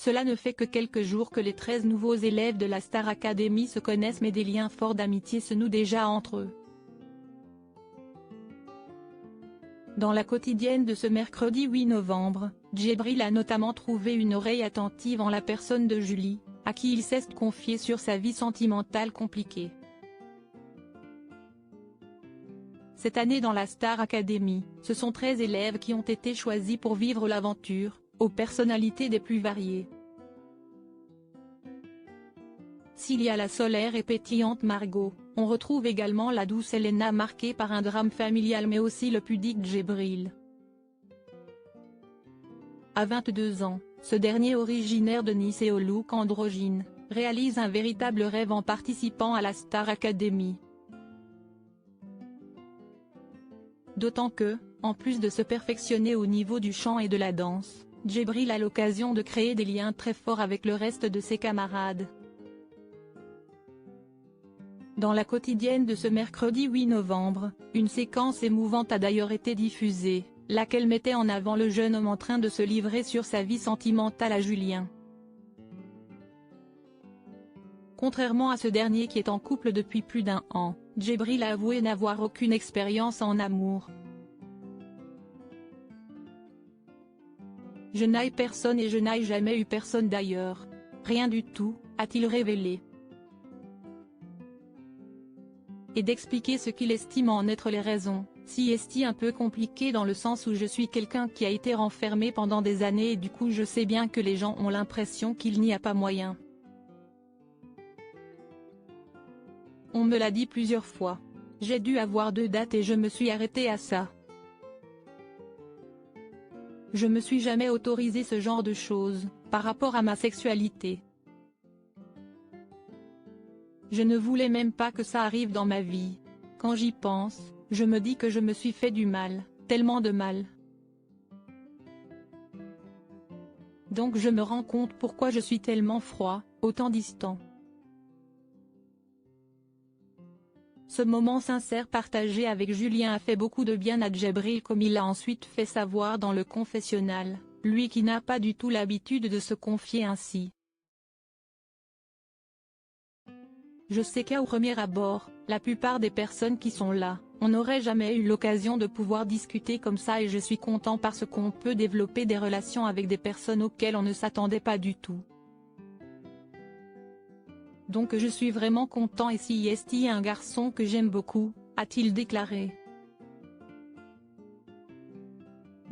Cela ne fait que quelques jours que les 13 nouveaux élèves de la Star Academy se connaissent, mais des liens forts d'amitié se nouent déjà entre eux. Dans la quotidienne de ce mercredi 8 novembre, Djibril a notamment trouvé une oreille attentive en la personne de Julie, à qui il s'est confié sur sa vie sentimentale compliquée. Cette année dans la Star Academy, ce sont 13 élèves qui ont été choisis pour vivre l'aventure, aux personnalités des plus variées. S'il y a la solaire et pétillante Margot, on retrouve également la douce Elena marquée par un drame familial, mais aussi le pudique Djibril. À 22 ans, ce dernier originaire de Nice et au look androgyne, réalise un véritable rêve en participant à la Star Academy. D'autant que, en plus de se perfectionner au niveau du chant et de la danse, Djibril a l'occasion de créer des liens très forts avec le reste de ses camarades. Dans la quotidienne de ce mercredi 8 novembre, une séquence émouvante a d'ailleurs été diffusée, laquelle mettait en avant le jeune homme en train de se livrer sur sa vie sentimentale à Julien. Contrairement à ce dernier qui est en couple depuis plus d'1 an, Djibril a avoué n'avoir aucune expérience en amour. « Je n'aille personne et je n'aille jamais eu personne d'ailleurs. Rien du tout », a-t-il révélé. Et d'expliquer ce qu'il estime en être les raisons, si est un peu compliqué dans le sens où je suis quelqu'un qui a été renfermé pendant des années et du coup je sais bien que les gens ont l'impression qu'il n'y a pas moyen. On me l'a dit plusieurs fois. J'ai dû avoir 2 dates et je me suis arrêté à ça. Je me suis jamais autorisé ce genre de choses, par rapport à ma sexualité. Je ne voulais même pas que ça arrive dans ma vie. Quand j'y pense, je me dis que je me suis fait du mal, tellement de mal. Donc je me rends compte pourquoi je suis tellement froid, autant distant. Ce moment sincère partagé avec Julien a fait beaucoup de bien à Djibril, comme il l'a ensuite fait savoir dans le confessionnal, lui qui n'a pas du tout l'habitude de se confier ainsi. Je sais qu'au premier abord, la plupart des personnes qui sont là, on n'aurait jamais eu l'occasion de pouvoir discuter comme ça et je suis content parce qu'on peut développer des relations avec des personnes auxquelles on ne s'attendait pas du tout. Donc je suis vraiment content et si est un garçon que j'aime beaucoup, a-t-il déclaré.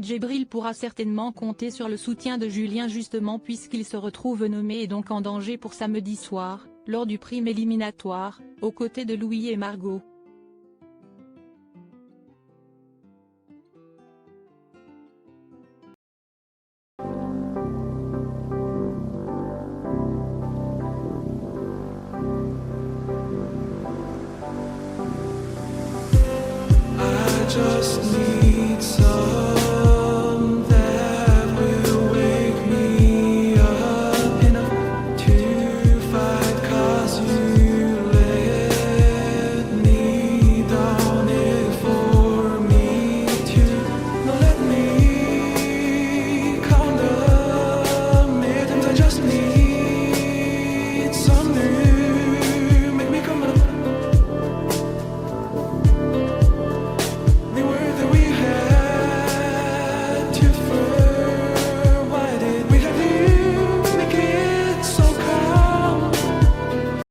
Djibril pourra certainement compter sur le soutien de Julien justement puisqu'il se retrouve nommé et donc en danger pour samedi soir, lors du prime éliminatoire, aux côtés de Louis et Margot. I just need